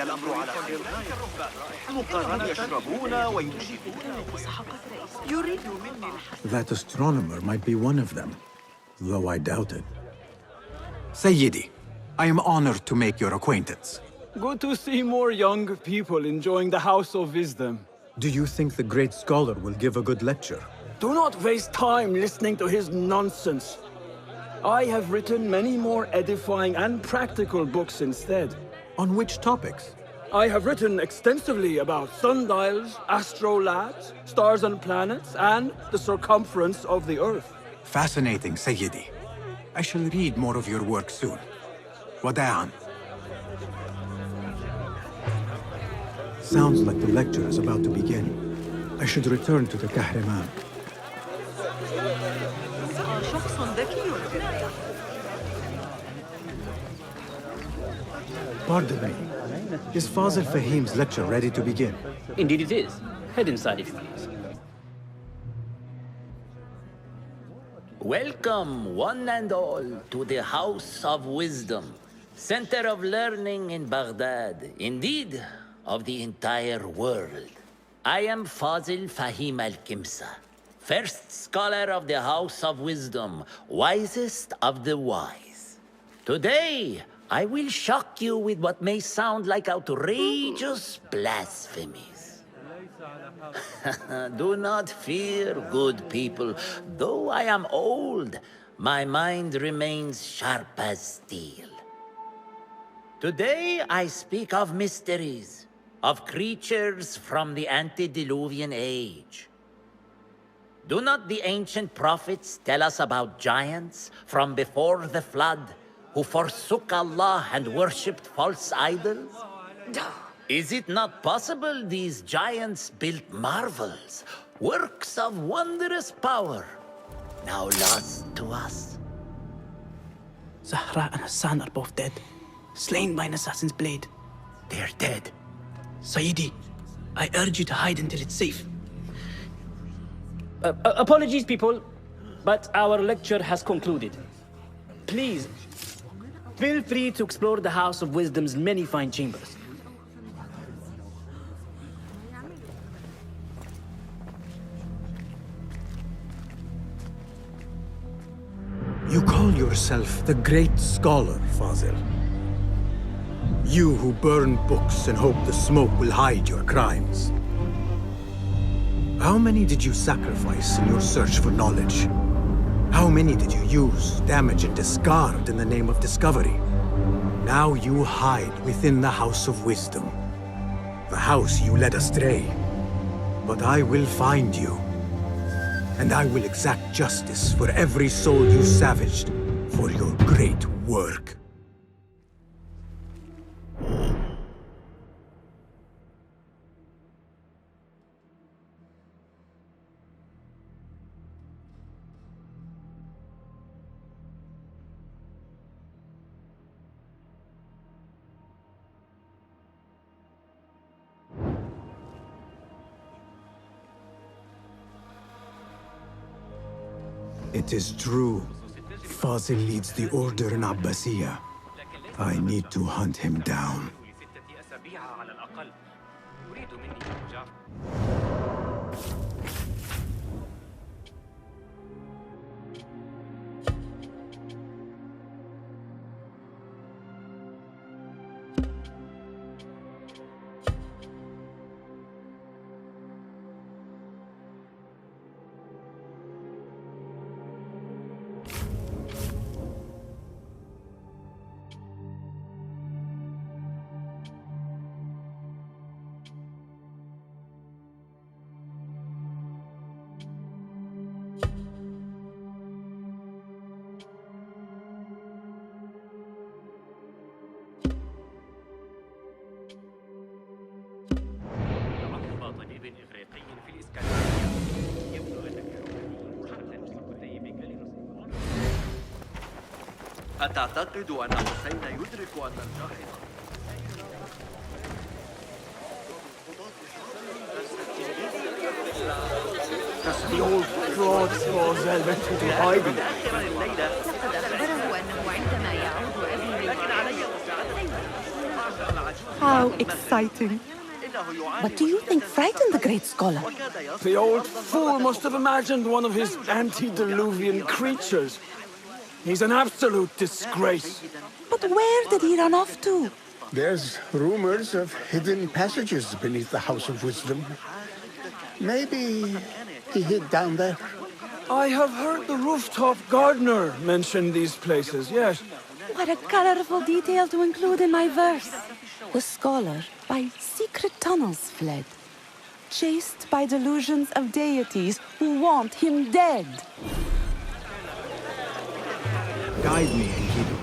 الأمر على خير مقارنة يشربون وينشدون. يريد مني That astronomer might be one of them, though I doubt it. Sayyidi, I am honored to make your acquaintance. Good to see more young people enjoying the House of Wisdom. Do you think the great scholar will give a good lecture? Do not waste time listening to his nonsense. I have written many more edifying and practical books instead. On which topics? I have written extensively about sundials, astrolabes, stars and planets, and the circumference of the Earth. Fascinating, Sayyidi. I shall read more of your work soon. Wada'an. Sounds like the lecture is about to begin. I should return to the Kahraman. شخص ذكي جدا. Pardon me. Is Fazil Fahim's lecture ready to begin? Indeed it is. Head inside if you please. Welcome, one and all, to the House of Wisdom, center of learning in Baghdad, indeed, of the entire world. I am Fazil Fahim al-Kimsa, first scholar of the House of Wisdom, wisest of the wise. Today, I will shock you with what may sound like outrageous blasphemies. Do not fear, good people. Though I am old, my mind remains sharp as steel. Today I speak of mysteries, of creatures from the antediluvian age. Do not the ancient prophets tell us about giants from before the flood who forsook Allah and worshipped false idols? Is it not possible these giants built marvels, works of wondrous power, now lost to us? Zahra and Hassan are both dead, slain by an assassin's blade. They're dead. Sayyidi, I urge you to hide until it's safe. Apologies, people, but our lecture has concluded. Please, feel free to explore the House of Wisdom's many fine chambers. You call yourself the great scholar, Fazil. You who burn books and hope the smoke will hide your crimes. How many did you sacrifice in your search for knowledge? How many did you use, damage, and discard in the name of discovery? Now you hide within the House of Wisdom. The house you led astray. But I will find you. And I will exact justice for every soul you savaged for your great work. It is true. Fazil leads the order in Abbasiyya. I need to hunt him down. أتعتقد أن حسين يدرك أن الجاهل The old fraud Fazil went into hiding. لقد أخبره أنه عندما يعود أبي لكن علي مساعدته. How exciting. What do you think frightened the great scholar? The old fool must have imagined one of his antediluvian creatures. He's an absolute disgrace. But where did he run off to? There's rumors of hidden passages beneath the House of Wisdom. Maybe he hid down there. I have heard the rooftop gardener mention these places, yes. What a colorful detail to include in my verse. The scholar by secret tunnels fled, chased by delusions of deities who want him dead. Guide me, Enkidu.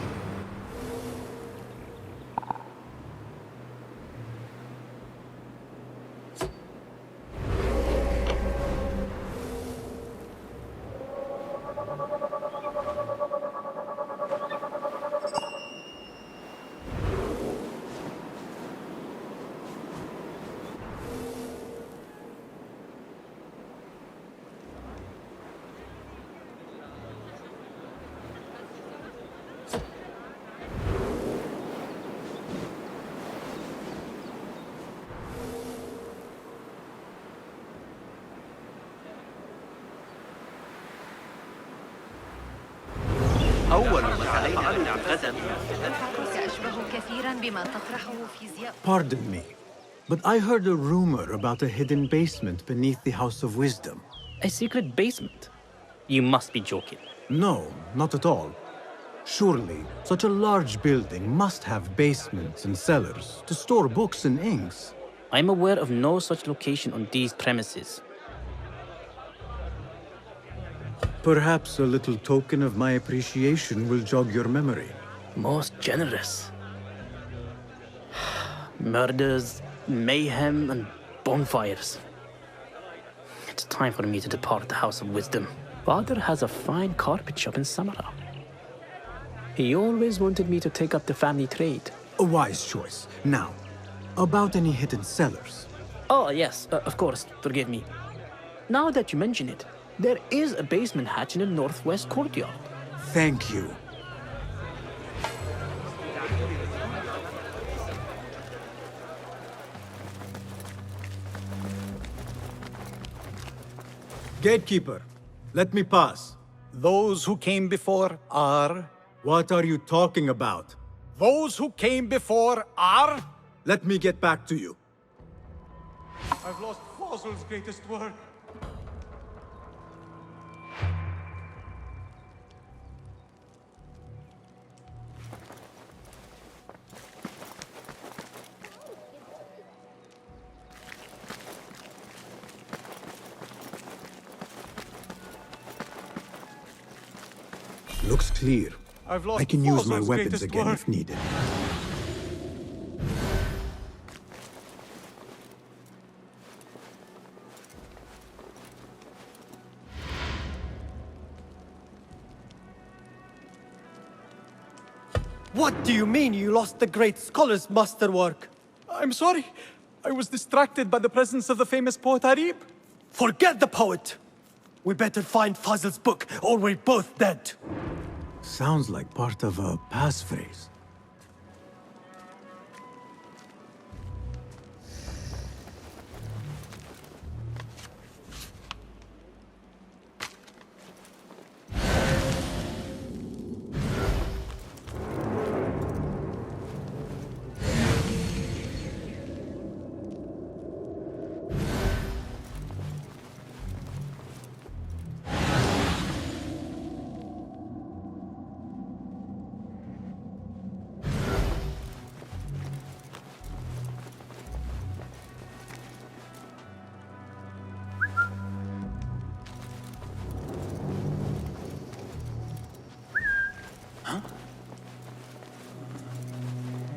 أول ما فعلنا غدا سأشبه كثيرا بما تطرحه فيزياء. Pardon me, but I heard a rumor about a hidden basement beneath the House of Wisdom. A secret basement? You must be joking. No, not at all. Surely, such a large building must have basements and cellars to store books and inks. I'm aware of no such location on these premises. Perhaps a little token of my appreciation will jog your memory. Most generous. Murders, mayhem, and bonfires. It's time for me to depart the House of Wisdom. Father has a fine carpet shop in Samara. He always wanted me to take up the family trade. A wise choice. Now, about any hidden cellars. Oh, yes, of course, forgive me. Now that you mention it, there is a basement hatch in the northwest courtyard. Thank you. Gatekeeper, let me pass. Those who came before are... What are you talking about? Those who came before are... Let me get back to you. I've lost Fossil's greatest work. Looks clear. I've lost I can use my Fossil's weapons greatest again work. if needed. What do you mean you lost the great scholar's masterwork? I'm sorry. I was distracted by the presence of the famous poet Arib. Forget the poet! We better find Fazl's book, or we're both dead. Sounds like part of a passphrase.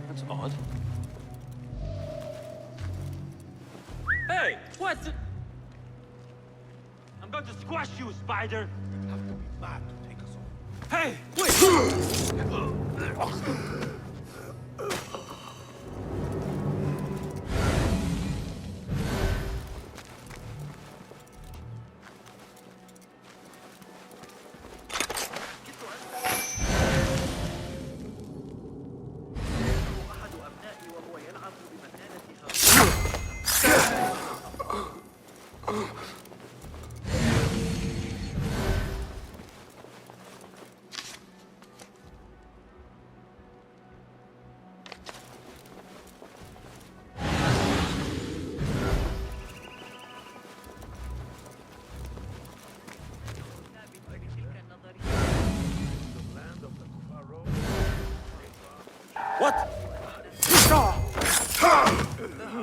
That's odd. Hey, what? I'm going to squash you, spider! Have to be mad to take us all. Hey, wait! أحد أبنائي وهو يلعب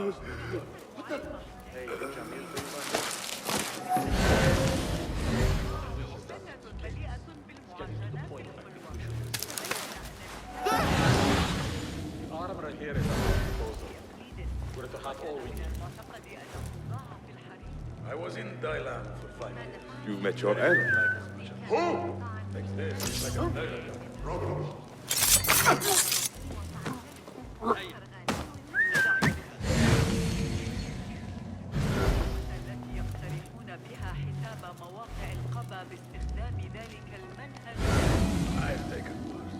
I was in Thailand for 5 years. You met your end? Who? Like this, like a التي يقترحون بها حساب مواقع القبا باستخدام ذلك المنهج. I've taken part.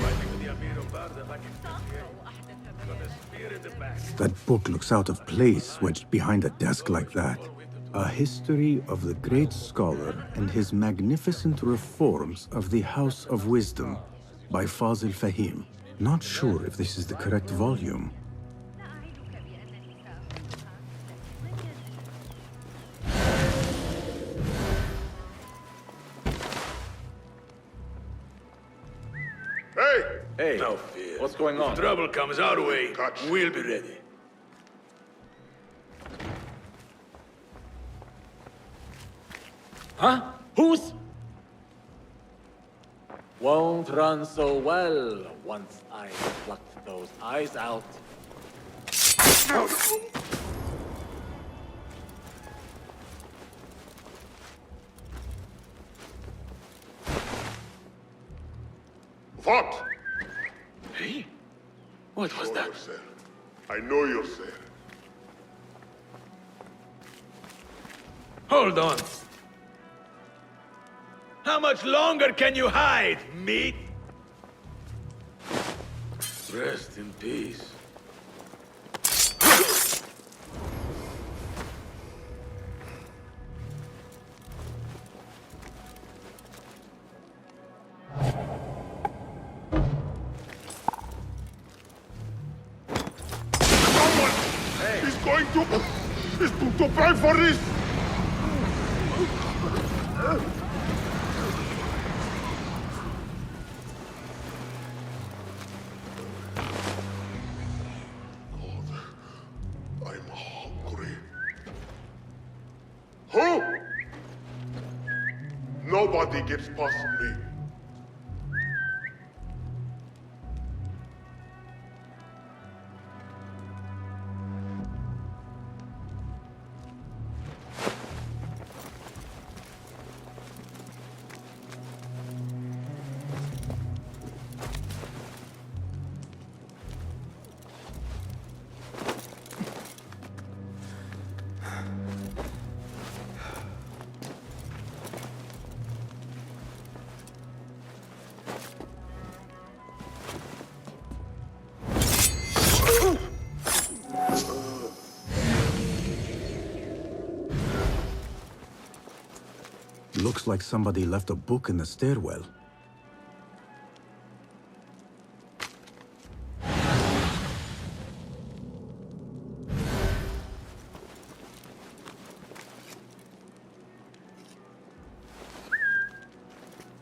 Fighting with the Amir of Barda back in 58. Got a spear in the back. That book looks out of place wedged behind a desk like that. A history of the great scholar and his magnificent reforms of the House of Wisdom by Fazil Fahim. Not sure if this is the correct volume. Hey! Hey! No fear. What's going on? If trouble comes our way, we'll be ready. Huh? Who's? Won't run so well once I pluck those eyes out. What? Hey? What was that? I know you're there. Hold on. How much longer can you hide, meat? Rest in peace. He's going to pay for this! I'm hungry. Who? Nobody gets past me. Looks like somebody left a book in the stairwell.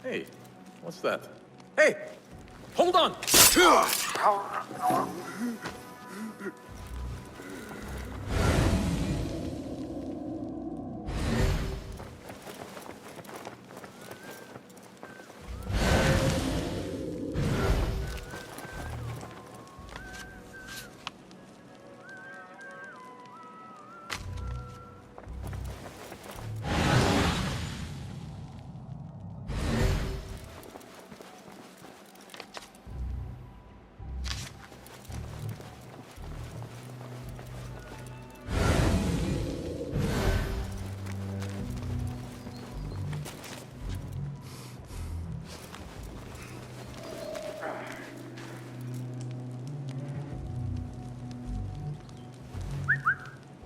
Hey, what's that? Hey! Hold on!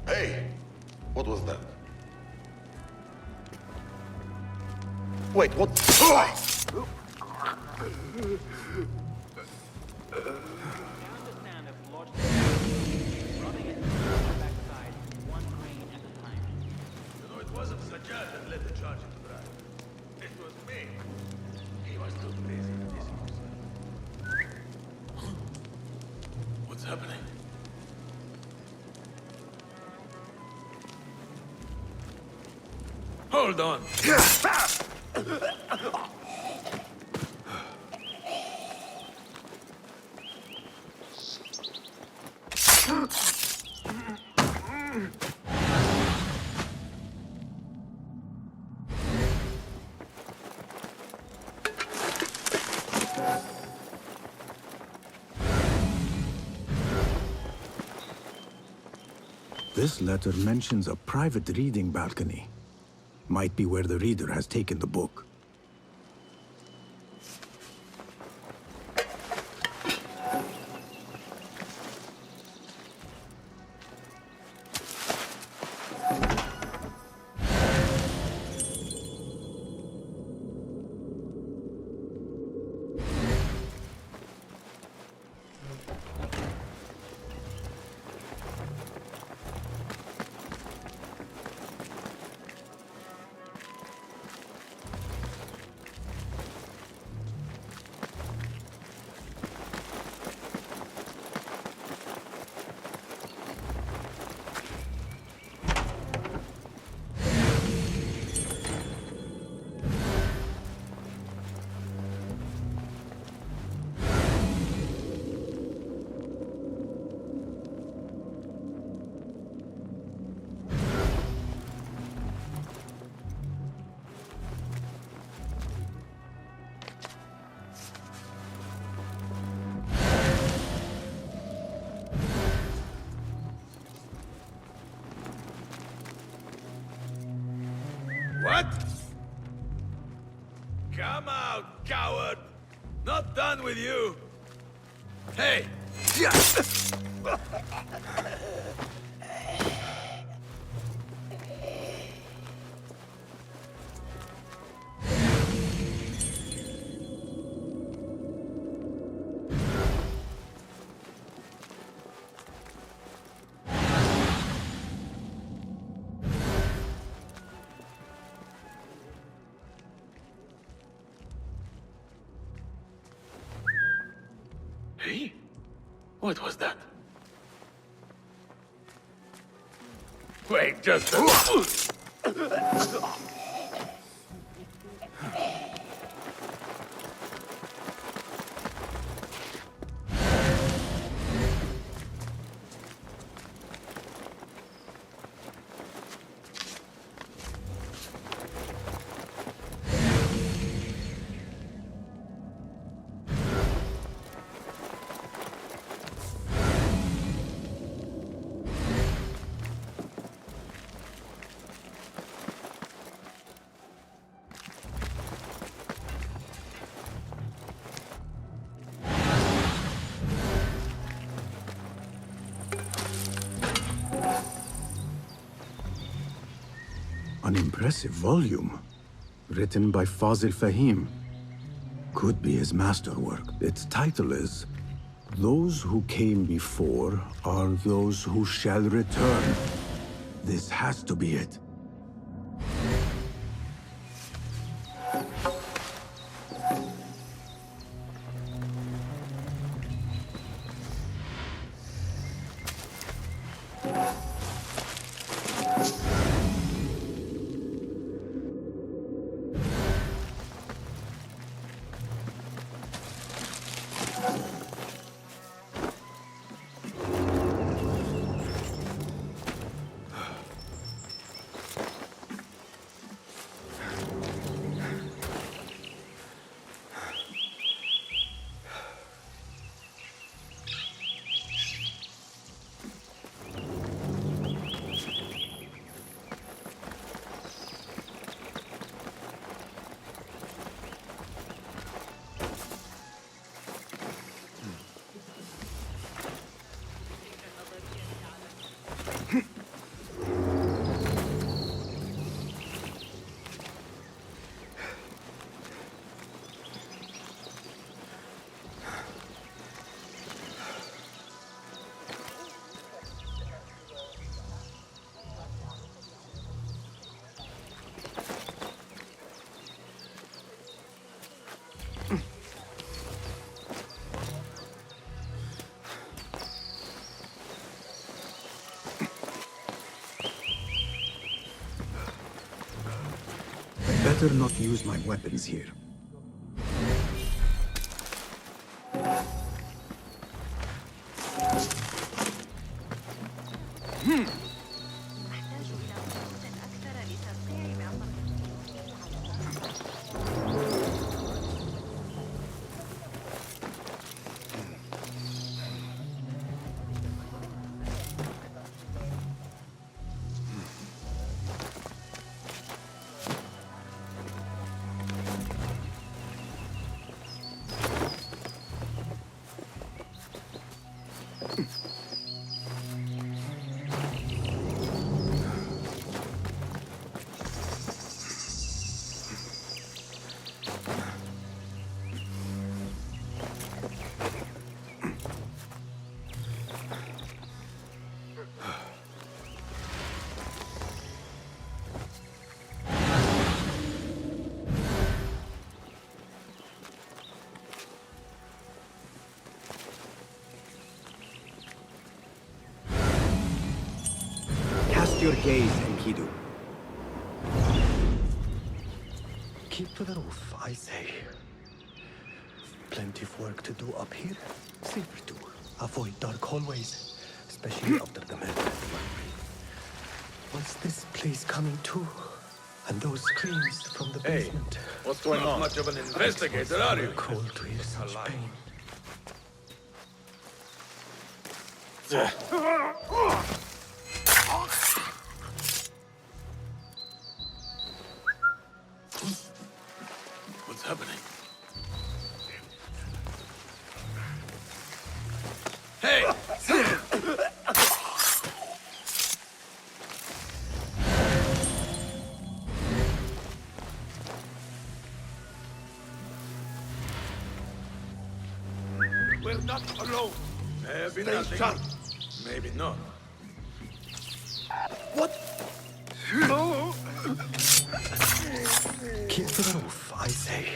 Hey, what was that? Wait, what? It wasn't Sajjad that led the charge into the riot. It was me. He was too busy dissing himself. What's happening? Hold on. This letter mentions a private reading balcony. Might be where the reader has taken the book. What? Come out, coward! Not done with you! Hey! Hey? What was that? Wait, just An impressive volume, written by Fazil Fahim. Could be his masterwork. Its title is, "Those who came before are those who shall return." This has to be it. better not use my weapons here. Cast your gaze, Enkidu. Keep to the roof, I say. Plenty of work to do up here. Safer to avoid dark hallways, especially after the murder at the library. What's this place coming to? And those screams from the basement. What's going on? Not much of an investigator, are you? Cold to hear such pain. What's happening? Hey! We're not alone. Maybe nothing. Maybe not. What? Keep to the roof, I say.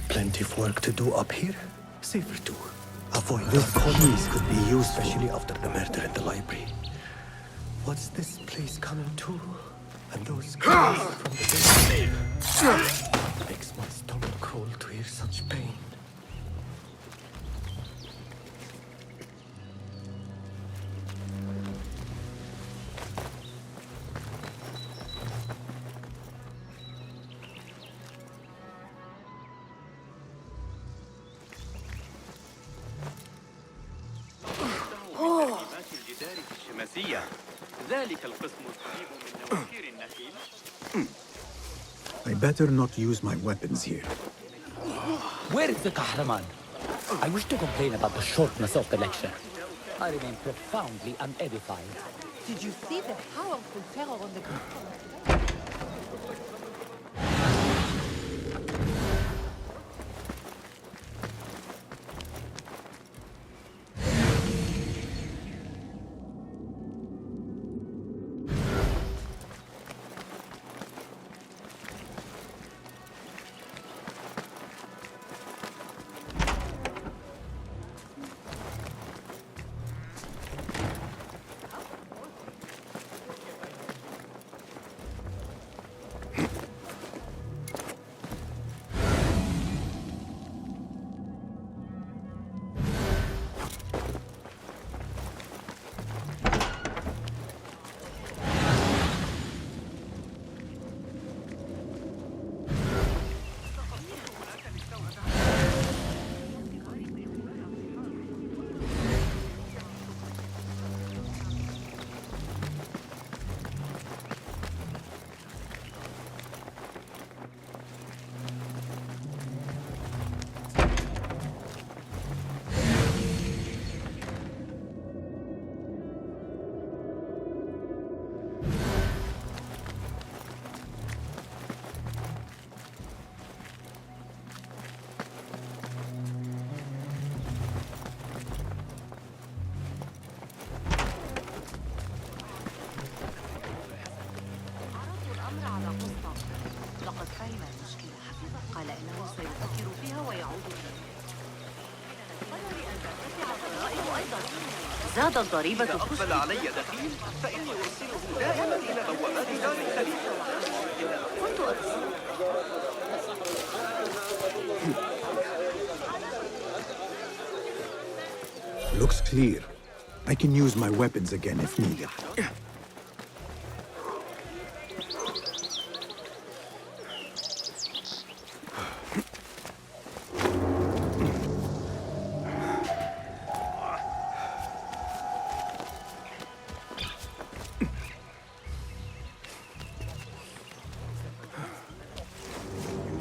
Plenty of work to do up here. Safer to avoid those colonies could be used, especially after the murder in the library. What's this place coming to? And those screams from the basement. Makes my stomach crawl to hear such pain. I better not use my weapons here. Where is the Kahraman? I wish to complain about the shortness of the lecture. I remain profoundly unedified. Did you see the powerful terror on the ground? زادت ضريبة إذا أقبل علي دخيل فإني أرسله دائما إلى بوابات دار الخليفة. كنت Looks clear. I can use my weapons again if needed.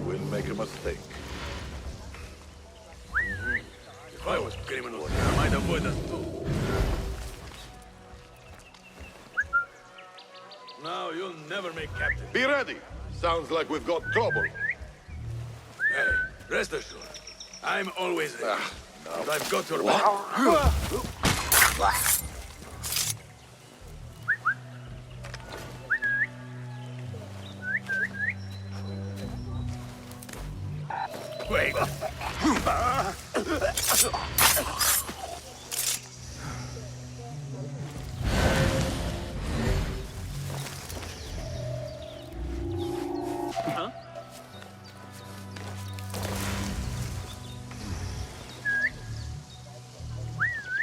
Will make a mistake. If I was criminal, I might avoid us too. Now you'll never make captain. Be ready. Sounds like we've got trouble. Hey, rest assured, I'm always ready. And I've got your What? back. Wait. Huh?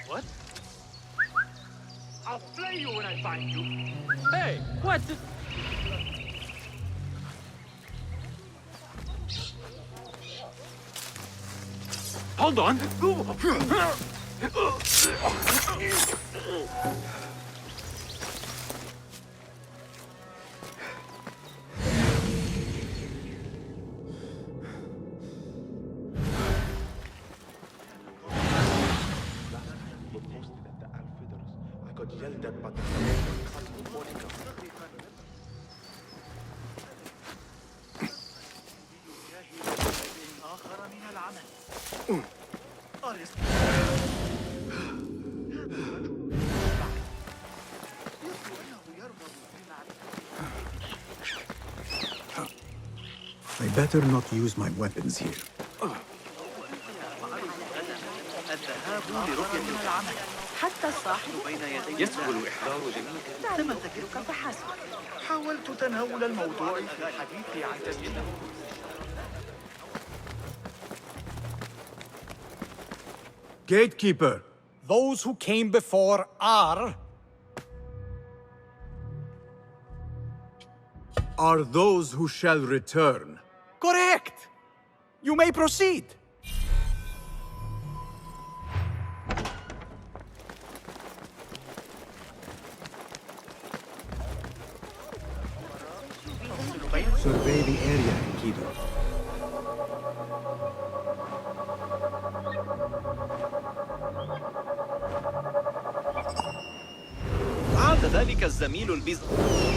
What? I'll flay you when I find you. Hey, what? Hold on. I better not use my weapons here. حتى الصاحب يسهل إحضار جميع تمسكك فحسب. حاولت تناول الموضوع في الحديث عن تسجيله. Gatekeeper! Those who came before are those who shall return. correct. You may proceed. Survey the area, Kido. عاد ذلك الزميل البيزنطي.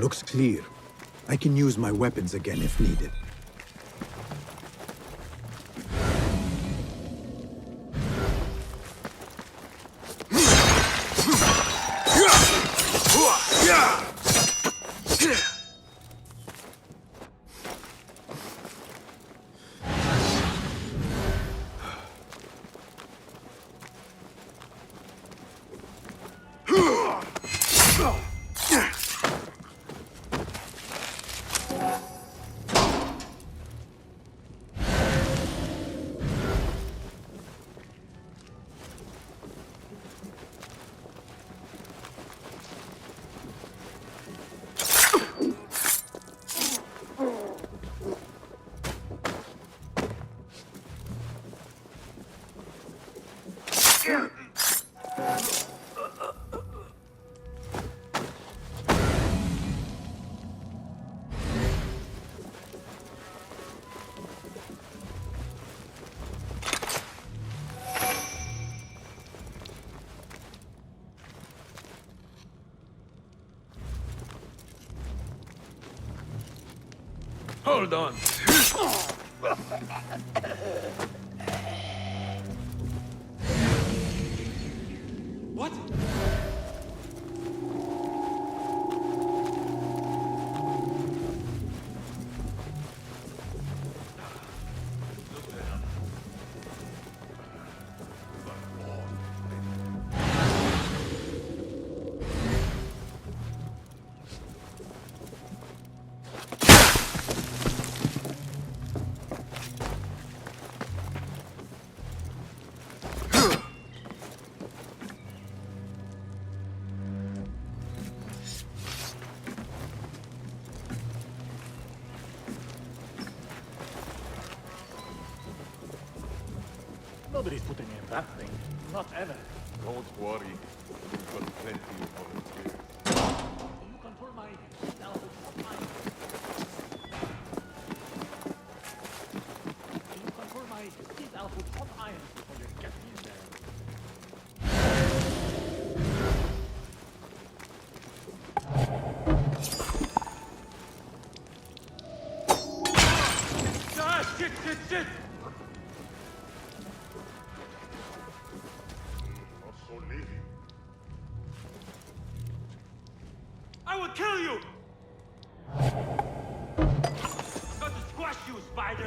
Looks clear. I can use my weapons again if needed. Hold on. What? Nobody's putting me in that thing. Not ever. Don't worry. We've got plenty of volunteers. You control my stealth of iron. You control my stealth of iron before you get me in there. Ah, shit, shit, shit! I will kill you! I'm going to squash you, spider!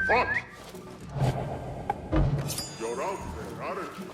What? You're out there, aren't you?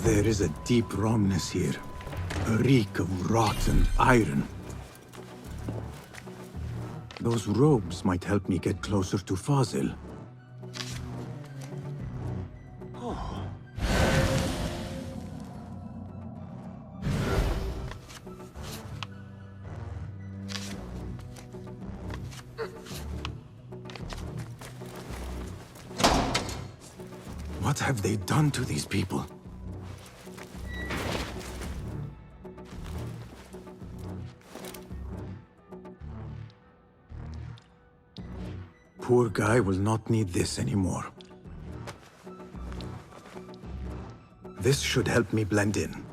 There is a deep wrongness here. A reek of rotten iron. Those robes might help me get closer to Fazil. What have they done to these people? Poor guy will not need this anymore. This should help me blend in.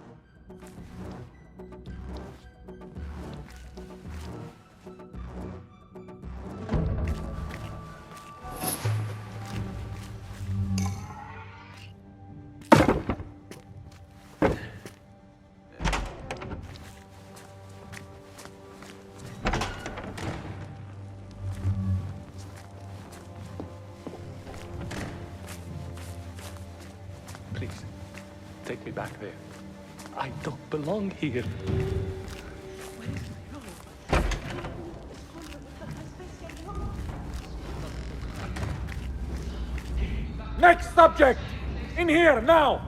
Please, take me back there. I don't belong here. Next subject! In here, now!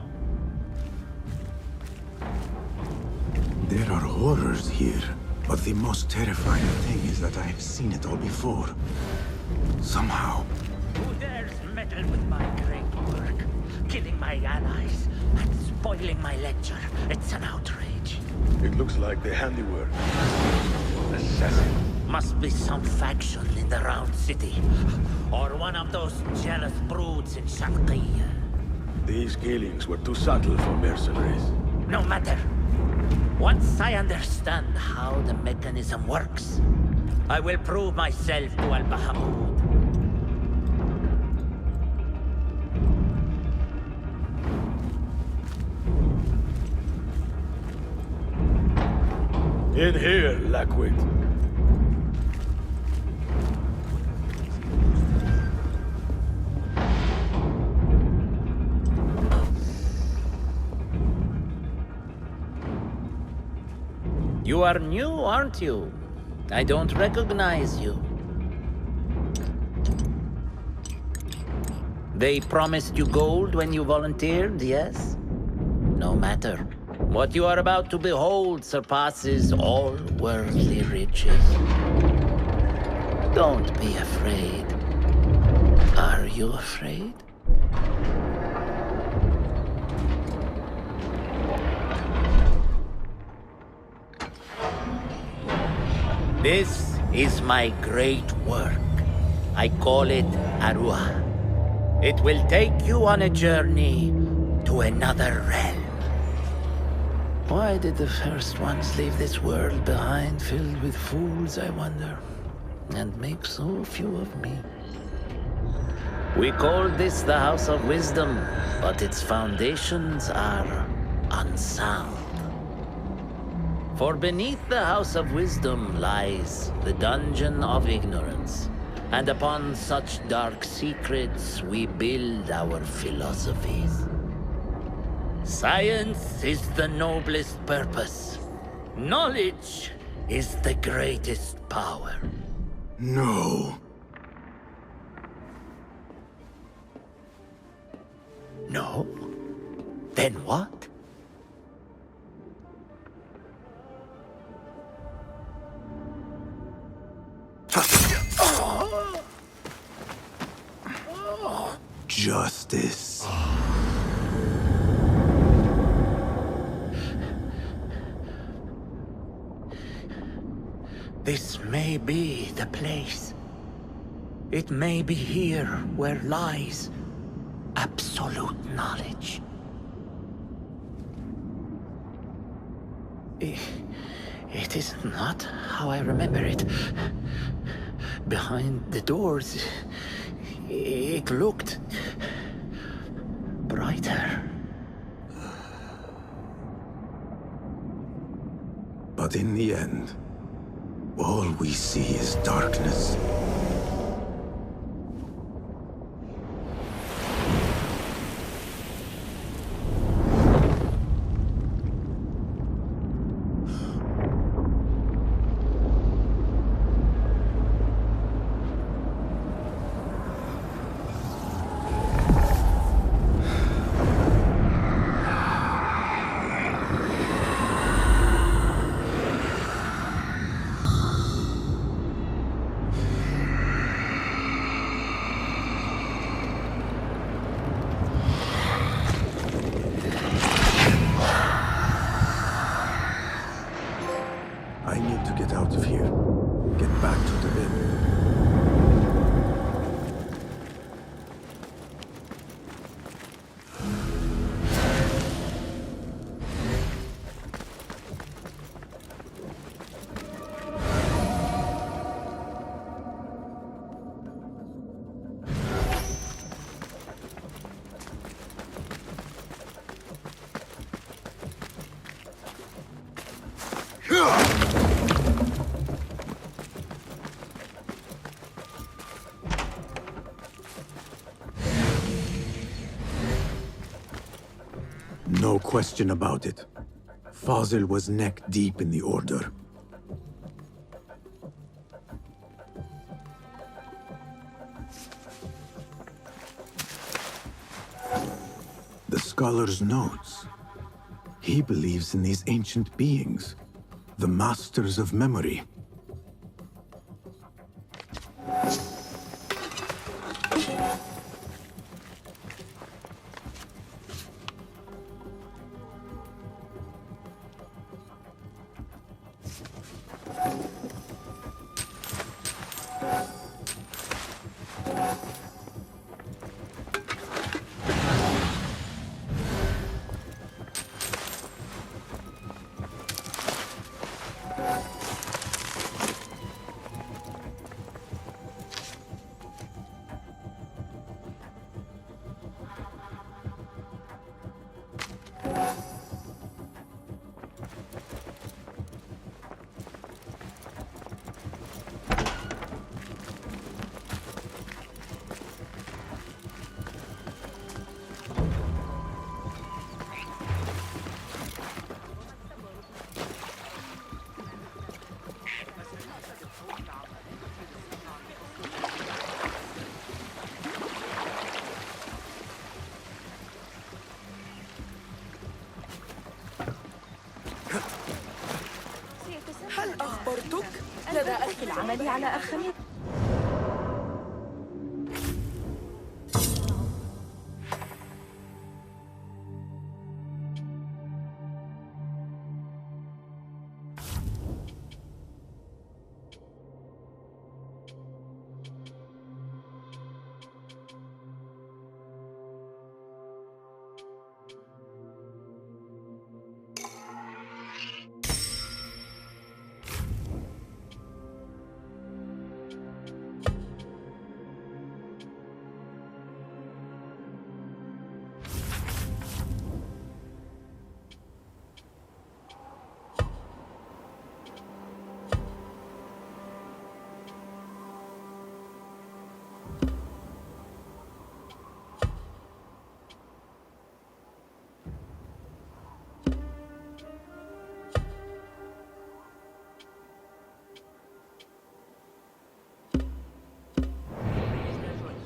There are horrors here, but the most terrifying thing is that I have seen it all before. Somehow. Who dares meddle with my great work? Killing my allies and spoiling my lecture. It's an outrage. It looks like the handiwork. Assassin. Must be some faction in the Round City. Or one of those jealous broods in Sharqiyya. These killings were too subtle for mercenaries. No matter. Once I understand how the mechanism works, I will prove myself to Al-Bahamud. In here, Lackwit. You are new, aren't you? I don't recognize you. They promised you gold when you volunteered, yes? No matter. What you are about to behold surpasses all worldly riches. Don't be afraid. Are you afraid? This is my great work. I call it Arua. It will take you on a journey to another realm. Why did the first ones leave this world behind filled with fools, I wonder, and make so few of me? We call this the House of Wisdom, but its foundations are unsound. For beneath the House of Wisdom lies the Dungeon of Ignorance, and upon such dark secrets we build our philosophies. Science is the noblest purpose. Knowledge is the greatest power. No. No? Then what? Justice. This may be the place. It may be here where lies absolute knowledge. It is not how I remember it. Behind the doors, it looked brighter. But in the end, all we see is darkness. question about it. Fazil was neck deep in the Order. The scholar's notes. He believes in these ancient beings, the masters of memory. هل أخبرتك؟ لدى أخي العمل على أخمه.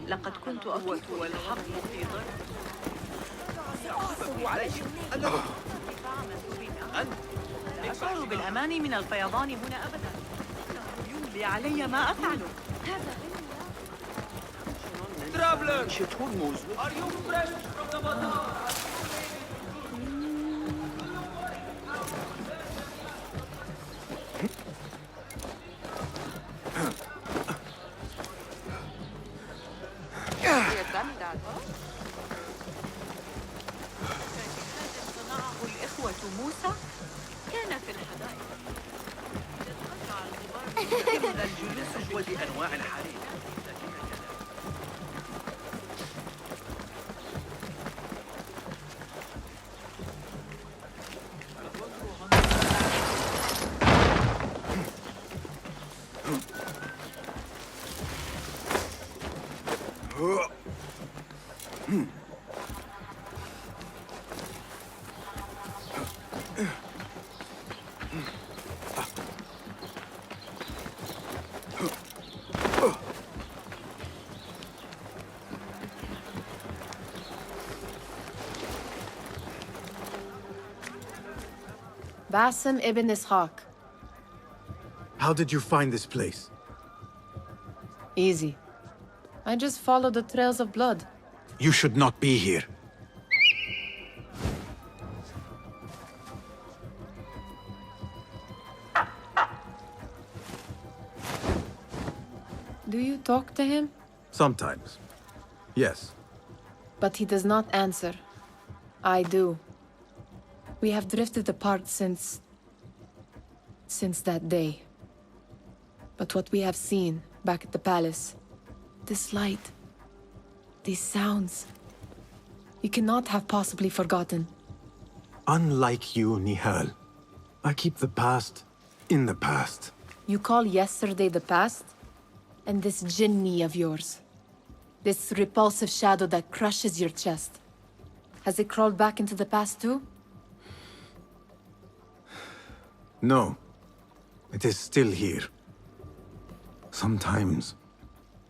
لقد كنت أطلب والحق في ضرب. سأعثر عليك. لا أشعر بالأمان من الفيضان هنا أبدا. يملي علي ما أفعله. Traveler! Are you fresh from the bazaar? صنعه الإخوة موسى كان في الحدائق. إن الجلوس أجود أنواع الحرير. Basim ibn Ishaq. How did you find this place? Easy. I just followed the trails of blood. You should not be here. Do you talk to him? Sometimes. Yes. But he does not answer. I do. We have drifted apart since that day. But what we have seen back at the palace, this light, these sounds, you cannot have possibly forgotten. Unlike you, Nihal, I keep the past in the past. You call yesterday the past? And this jinni of yours, this repulsive shadow that crushes your chest, has it crawled back into the past too? No. It is still here. Sometimes,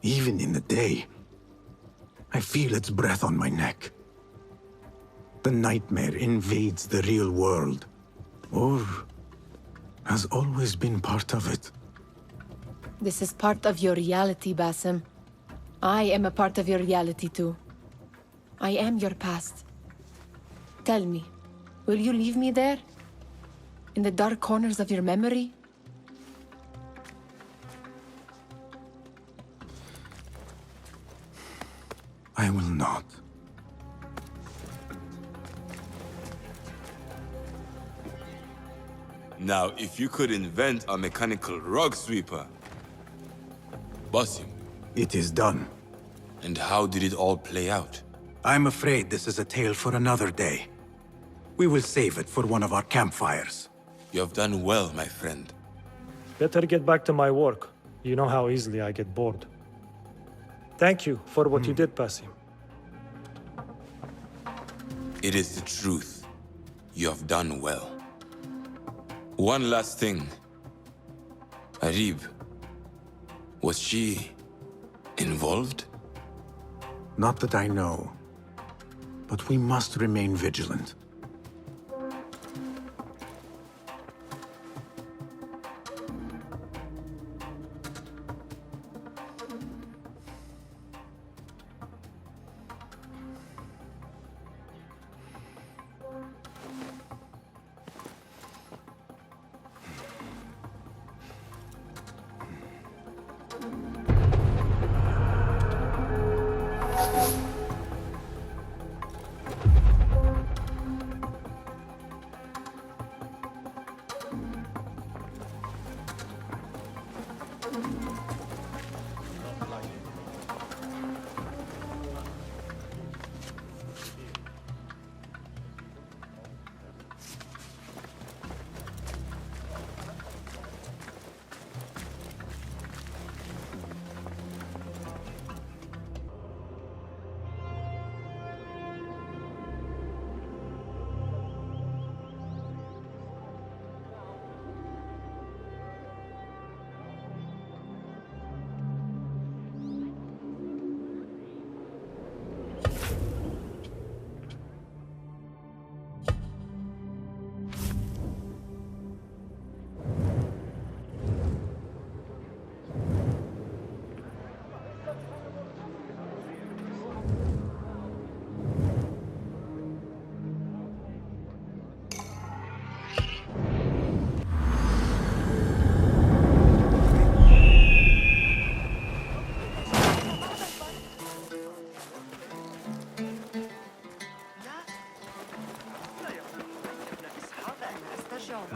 even in the day, I feel its breath on my neck. The nightmare invades the real world, or has always been part of it. This is part of your reality, Basim. I am a part of your reality too. I am your past. Tell me, will you leave me there? In the dark corners of your memory? I will not. Now, if you could invent a mechanical rug sweeper... Basim. It is done. And how did it all play out? I'm afraid this is a tale for another day. We will save it for one of our campfires. You have done well, my friend. Better get back to my work. You know how easily I get bored. Thank you for what you did, Basim. It is the truth. You have done well. One last thing. Arib, was she involved? Not that I know. But we must remain vigilant.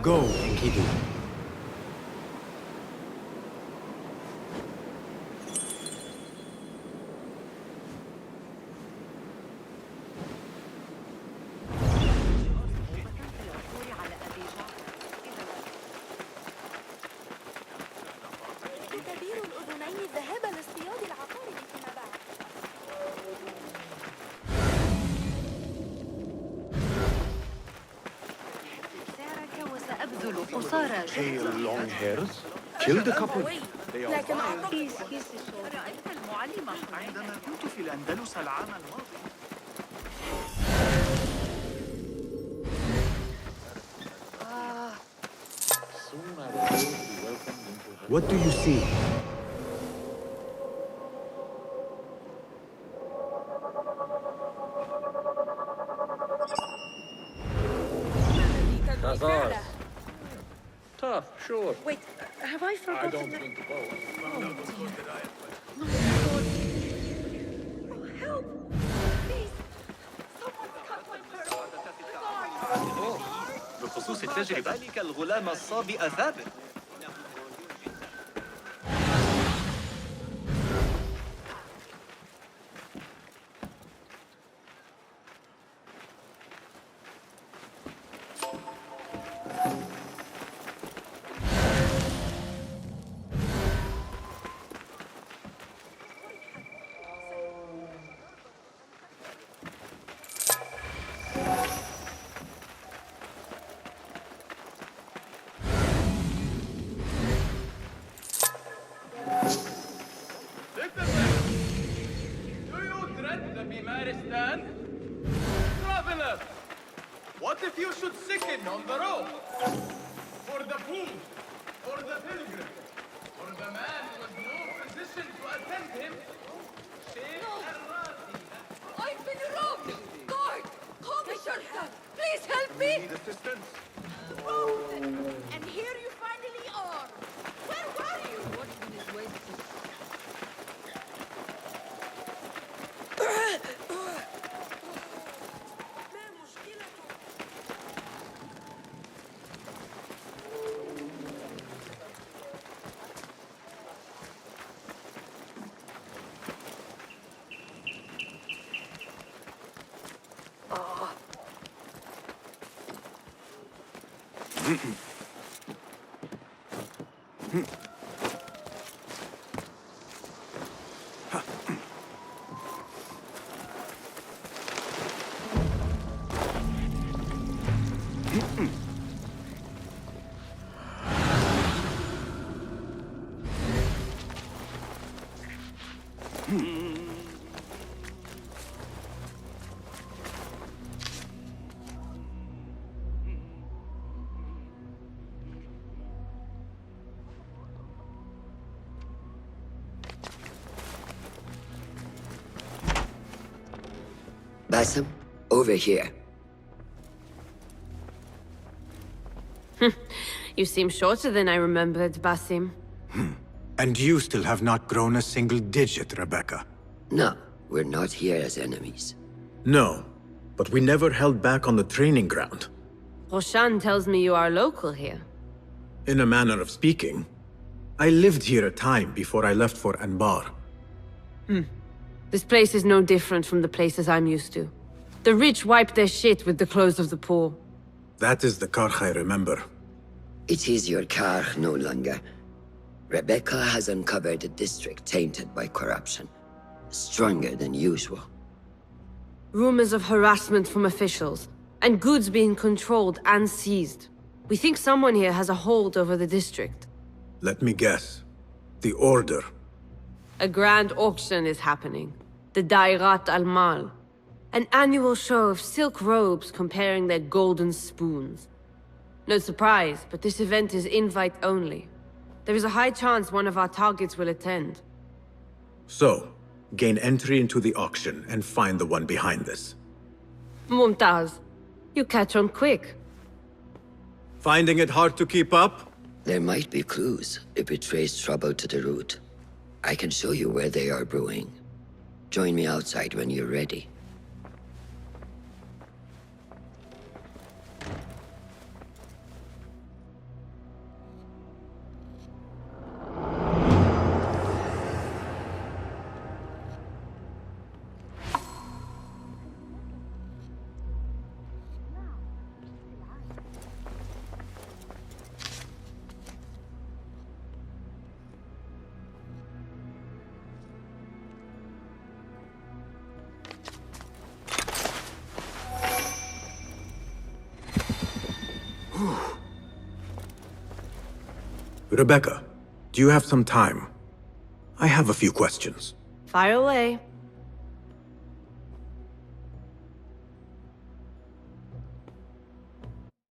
Go, Enkidu. تدبير الأذنين الذهاب لاصطياد العقارب فيما بعد. سعرك وسأبذل قصارى Pale long hairs? Kill the couple. لكن أعتقد رأيت المعلم عندما كنت في الأندلس العام الماضي. What do you see? Tough, sure. Wait, have I forgotten? I don't think about it. Oh, help! Please! Someone cut my purse! بخصوص التجربة ذلك الغلام الصابئ ثابت. if you should sicken on the road? For the poor, for the pilgrim, for the man who has no physician to attend him? I've been robbed! Guard! Hold the shortcut! Please help me! Need assistance? And here you finally are! Where were you? What's been his way Basim, over here. You seem shorter than I remembered, Basim. And you still have not grown a single digit, Rebecca. No, we're not here as enemies. No, but we never held back on the training ground. Roshan tells me you are local here. In a manner of speaking. I lived here a time before I left for Anbar. This place is no different from the places I'm used to. The rich wipe their shit with the clothes of the poor. That is the Karkh I remember. It is your Karkh no longer. Rebecca has uncovered a district tainted by corruption. Stronger than usual. Rumors of harassment from officials, and goods being controlled and seized. We think someone here has a hold over the district. Let me guess. The Order. A grand auction is happening. The Dairat al-Mal. An annual show of silk robes comparing their golden spoons. No surprise, but this event is invite only. There is a high chance one of our targets will attend. So, gain entry into the auction and find the one behind this. Mumtaz, you catch on quick. Finding it hard to keep up? There might be clues if we trace trouble to the root. I can show you where they are brewing. Join me outside when you're ready. Rebecca, do you have some time? I have a few questions. Fire away.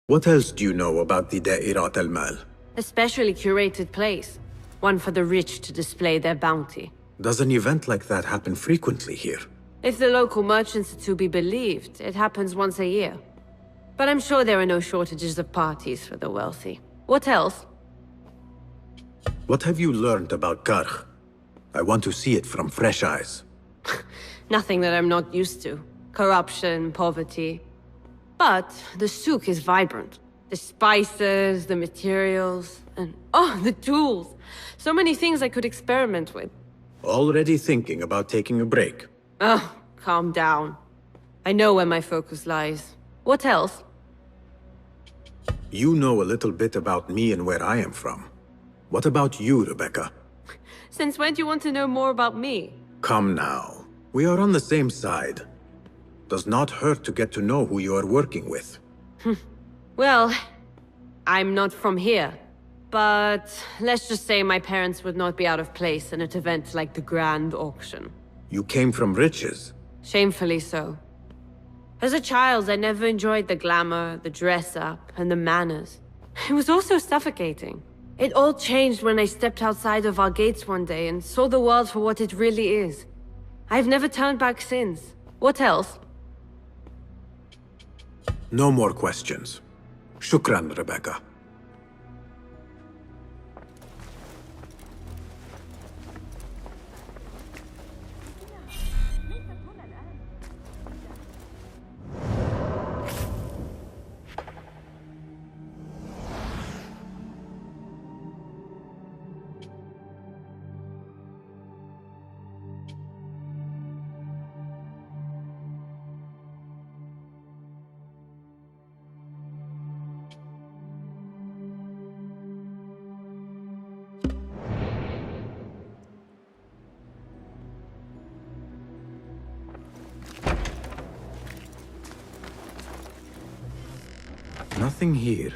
What else do you know about the Da'irat al-Mal? A specially curated place. One for the rich to display their bounty. Does an event like that happen frequently here? If the local merchants are to be believed, it happens once a year. But I'm sure there are no shortages of parties for the wealthy. What else? What have you learned about Karkh? I want to see it from fresh eyes. Nothing that I'm not used to. Corruption, poverty. But the souk is vibrant. The spices, the materials, and the tools. So many things I could experiment with. Already thinking about taking a break. Oh, calm down. I know where my focus lies. What else? You know a little bit about me and where I am from. What about you, Rebecca? Since when do you want to know more about me? Come now. We are on the same side. Does not hurt to get to know who you are working with. Well, I'm not from here. But let's just say my parents would not be out of place in an event like the Grand Auction. You came from riches. Shamefully so. As a child, I never enjoyed the glamour, the dress-up, and the manners. It was also suffocating. It all changed when I stepped outside of our gates one day and saw the world for what it really is. I've never turned back since. What else? No more questions. Shukran, Rebecca. Nothing here.